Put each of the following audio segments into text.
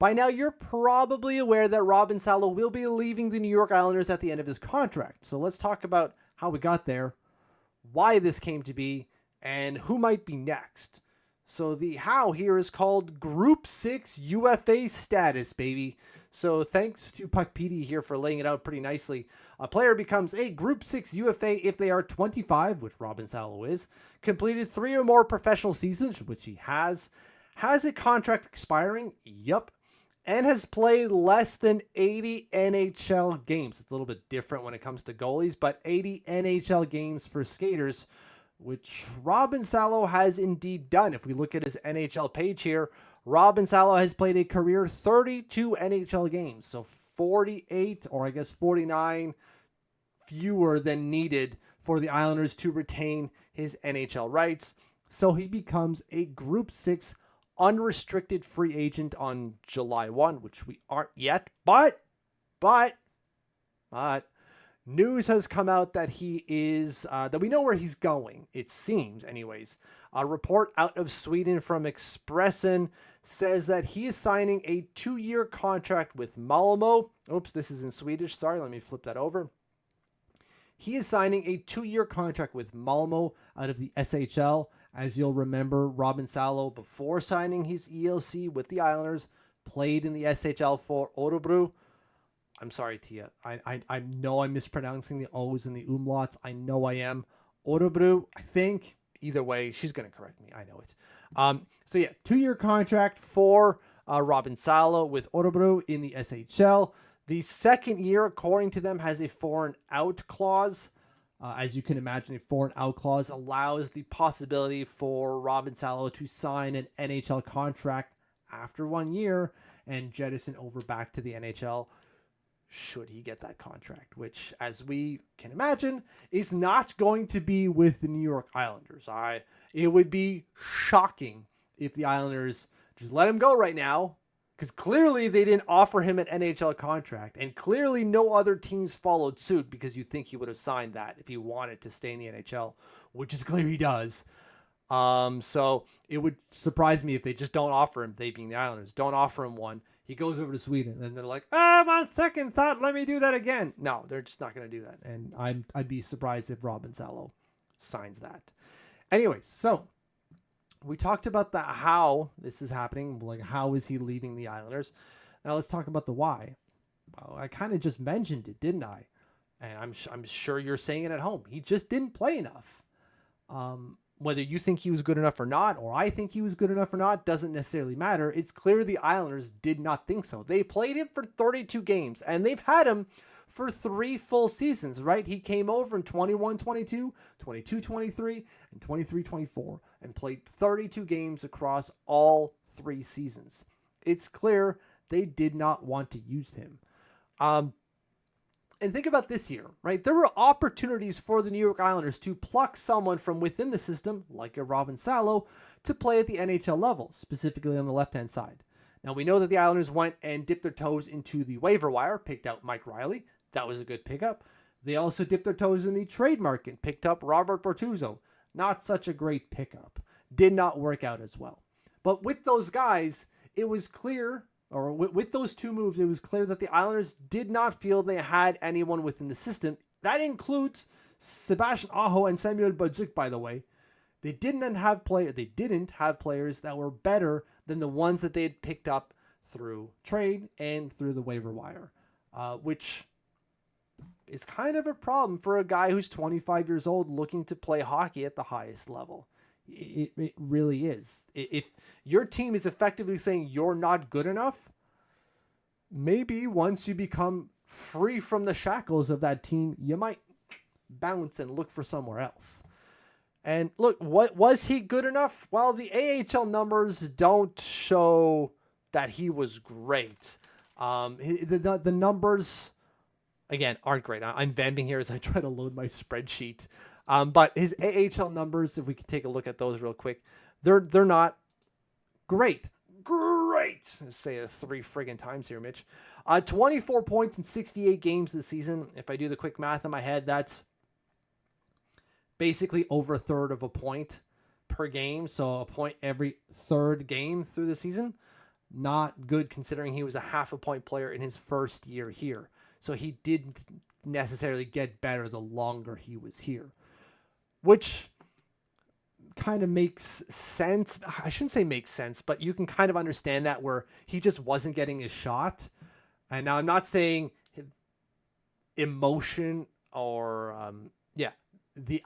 By now, you're probably aware that Robin Salo will be leaving the New York Islanders at the end of his contract. So let's talk about how we got there, why this came to be, and who might be next. So the how here is called Group 6 UFA status, baby. So thanks to Puckpedia here for laying it out pretty nicely. A player becomes a Group 6 UFA if they are 25, which Robin Salo is, completed 3 or more professional seasons, which he has a contract expiring, yup, and has played less than 80 NHL games. It's a little bit different when it comes to goalies, but 80 NHL games for skaters, which Robin Salo has indeed done. If we look at his NHL page here, Robin Salo has played a career 32 NHL games, so 48, or I guess 49 fewer than needed for the Islanders to retain his NHL rights. So he becomes a Group 6 unrestricted free agent on July 1, which we aren't yet, but news has come out that he is, that we know where he's going, it seems anyways. A report out of Sweden from Expressen says that he is signing a 2-year contract with Malmo. Oops, this is in Swedish. Sorry, let me flip that over. He is signing a 2-year contract with Malmo out of the SHL. As you'll remember, Robin Salo, before signing his ELC with the Islanders, played in the SHL for Örebro. I'm sorry, Tia. I know I'm mispronouncing the O's and the umlauts. I know I am. Örebro, I think. Either way, she's going to correct me. I know it. So yeah, 2-year contract for Robin Salo with Örebro in the SHL. The second year, according to them, has a foreign out clause. As you can imagine, a foreign out clause allows the possibility for Robin Salo to sign an NHL contract after 1 year and jettison over back to the NHL should he get that contract, which, as we can imagine, is not going to be with the New York Islanders. It would be shocking if the Islanders just let him go right now, because clearly they didn't offer him an NHL contract, and clearly no other teams followed suit, because you think he would have signed that if he wanted to stay in the NHL, which is clear he does. So it would surprise me if they just don't offer him, they being the Islanders, don't offer him one. He goes over to Sweden, and they're like, on second thought, let me do that again. No, they're just not going to do that. And I'd be surprised if Robin Salo signs that. Anyways, so we talked about the how this is happening, like how is he leaving the Islanders. Now let's talk about the why. Well, I kind of just mentioned it, didn't I? And I'm sure you're saying it at home. He just didn't play enough. Whether you think he was good enough or not, or I think he was good enough or not, doesn't necessarily matter. It's clear the Islanders did not think so. They played him for 32 games, and they've had him for 3 full seasons, right? He came over in 21-22, 22-23, and 23-24, and played 32 games across all 3 seasons. It's clear they did not want to use him. And think about this year, right? There were opportunities for the New York Islanders to pluck someone from within the system, like a Robin Salo, to play at the NHL level, specifically on the left-hand side. Now, we know that the Islanders went and dipped their toes into the waiver wire, picked out Mike Riley. That was a good pickup. They also dipped their toes in the trade market, picked up Robert Bortuzzo. Not such a great pickup. Did not work out as well. But with those guys, it was clear, or with those 2 moves, it was clear that the Islanders did not feel they had anyone within the system. That includes Sebastian Aho and Samuel Bolduc, by the way. They didn't have players that were better than the ones that they had picked up through trade and through the waiver wire, which is kind of a problem for a guy who's 25 years old looking to play hockey at the highest level. It really is. If your team is effectively saying you're not good enough, maybe once you become free from the shackles of that team, you might bounce and look for somewhere else. And look, what was he good enough? Well, the AHL numbers don't show that he was great. The numbers, again, aren't great. I'm vamping here as I try to load my spreadsheet. But his AHL numbers, if we could take a look at those real quick, they're not great. Say it 3 friggin' times here, Mitch. 24 points in 68 games this season. If I do the quick math in my head, that's basically over a third of a point per game. So a point every 3rd game through the season. not good considering he was a half a point player in his first year here. So he didn't necessarily get better the longer he was here, which kind of makes sense. I shouldn't say makes sense, but you can kind of understand that where he just wasn't getting his shot. And now I'm not saying emotion or the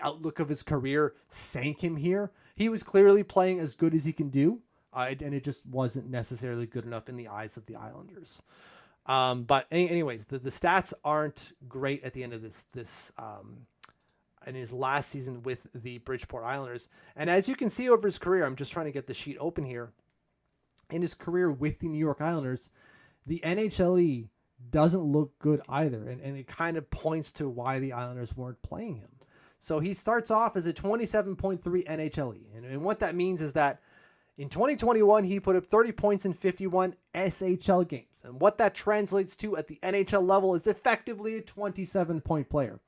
outlook of his career sank him here. He was clearly playing as good as he can do, and it just wasn't necessarily good enough in the eyes of the Islanders. But anyways, the stats aren't great at the end of this in his last season with the Bridgeport Islanders. And as you can see over his career, I'm just trying to get the sheet open here. In his career with the New York Islanders, the NHLE doesn't look good either. And it kind of points to why the Islanders weren't playing him. So he starts off as a 27.3 NHLE. And what that means is that in 2021, he put up 30 points in 51 SHL games. And what that translates to at the NHL level is effectively a 27-point player.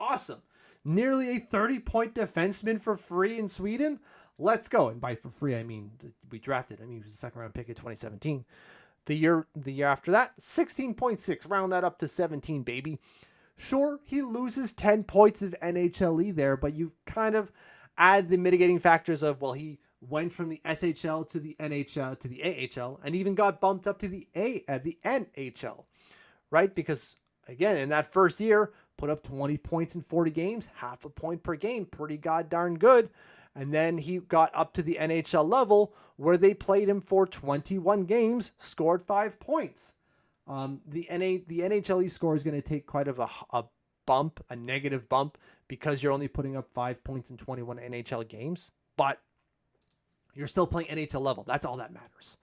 Awesome. Nearly a 30-point defenseman for free in Sweden. Let's go. And by for free, I mean we drafted him. He was a second-round pick in 2017. The year after that, 16.6. Round that up to 17, baby. Sure, he loses 10 points of NHLE there, but you kind of add the mitigating factors of, well, he went from the SHL to the NHL to the AHL and even got bumped up to the NHL, right? Because, again, in that first year, put up 20 points in 40 games, half a point per game, pretty goddamn good. And then he got up to the NHL level where they played him for 21 games, scored 5 points. The NHLE score is going to take quite of a bump, a negative bump, because you're only putting up 5 points in 21 NHL games. But you're still playing NHL level. That's all that matters.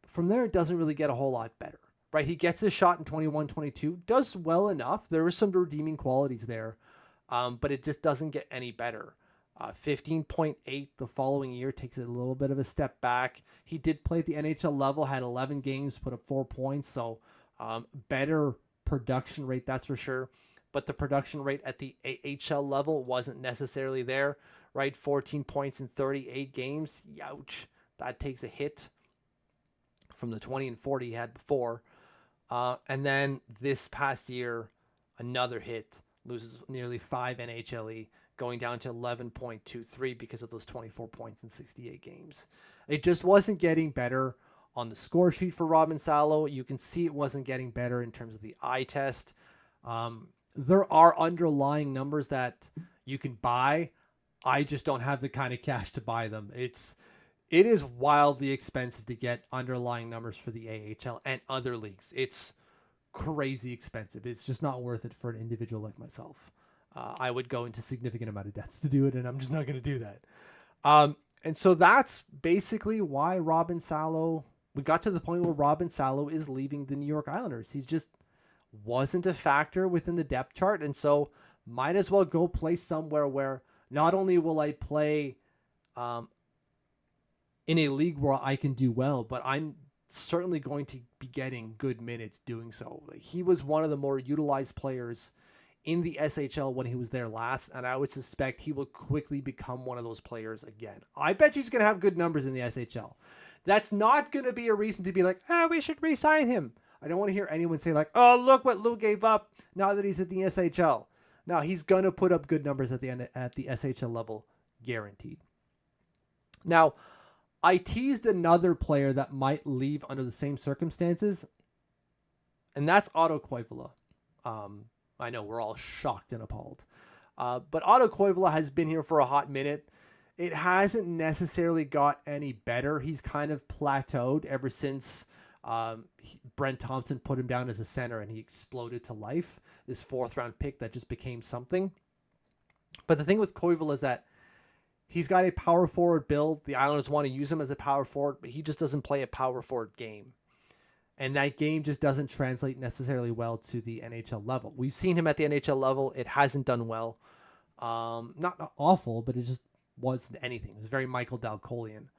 From there, it doesn't really get a whole lot better. Right, he gets his shot in 21-22, does well enough. There are some redeeming qualities there, but it just doesn't get any better. 15.8 the following year takes it a little bit of a step back. He did play at the NHL level, had 11 games, put up 4 points, so better production rate, that's for sure. But the production rate at the AHL level wasn't necessarily there, right? 14 points in 38 games. Youch, that takes a hit from the 20 and 40 he had before. And then this past year, another hit, loses nearly 5 NHLE, going down to 11.23 because of those 24 points in 68 games. It just wasn't getting better on the score sheet for Robin Salo. You can see it wasn't getting better in terms of the eye test. There are underlying numbers that you can buy. I just don't have the kind of cash to buy them. It is wildly expensive to get underlying numbers for the AHL and other leagues. It's crazy expensive. It's just not worth it for an individual like myself. I would go into significant amount of debts to do it, and I'm just not going to do that. And so that's basically why Robin Salo, we got to the point where Robin Salo is leaving the New York Islanders. He's just wasn't a factor within the depth chart, and so might as well go play somewhere where not only will I play in a league where I can do well, but I'm certainly going to be getting good minutes doing so. He was one of the more utilized players in the SHL when he was there last, and I would suspect he will quickly become one of those players again. I bet he's going to have good numbers in the SHL. That's not going to be a reason to be like, we should re-sign him. I don't want to hear anyone say like, oh, look what Lou gave up now that he's at the SHL. No, he's going to put up good numbers at the end at the SHL level, guaranteed. Now, I teased another player that might leave under the same circumstances, and that's Otto Koivula. I know we're all shocked and appalled. But Otto Koivula has been here for a hot minute. It hasn't necessarily got any better. He's kind of plateaued ever since Brent Thompson put him down as a center and he exploded to life. This 4th-round pick that just became something. But the thing with Koivula is that he's got a power forward build. The Islanders want to use him as a power forward, but he just doesn't play a power forward game. And that game just doesn't translate necessarily well to the NHL level. We've seen him at the NHL level. It hasn't done well. Not awful, but it just wasn't anything. It was very Michael Dalcolian.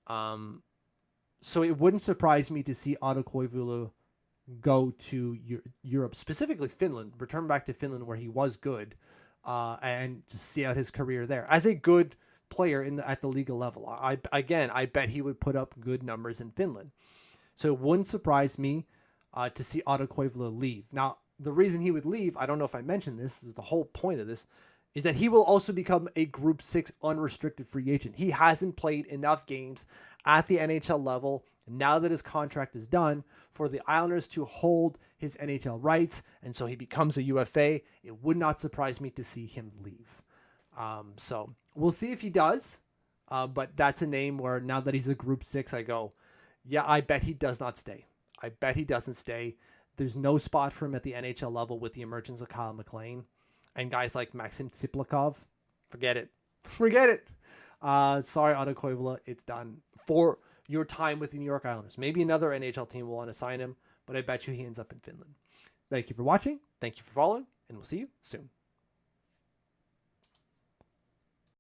So it wouldn't surprise me to see Otto Koivula go to Europe, specifically Finland, return back to Finland where he was good, and just see out his career there as a good player at the league level. I bet he would put up good numbers in Finland. So it wouldn't surprise me to see Otto Koivula leave. Now, the reason he would leave, I don't know if I mentioned this, the whole point of this, is that he will also become a Group 6 unrestricted free agent. He hasn't played enough games at the NHL level now that his contract is done for the Islanders to hold his NHL rights, and so he becomes a UFA. It would not surprise me to see him leave. So we'll see if he does, but that's a name where now that he's a Group 6, I go, yeah, I bet he does not stay. I bet he doesn't stay. There's no spot for him at the NHL level with the emergence of Kyle McLean and guys like Maxim Tsiplikov. Forget it. Forget it. Sorry, Otto Koivula. It's done for your time with the New York Islanders. Maybe another NHL team will want to sign him, but I bet you he ends up in Finland. Thank you for watching. Thank you for following, and we'll see you soon.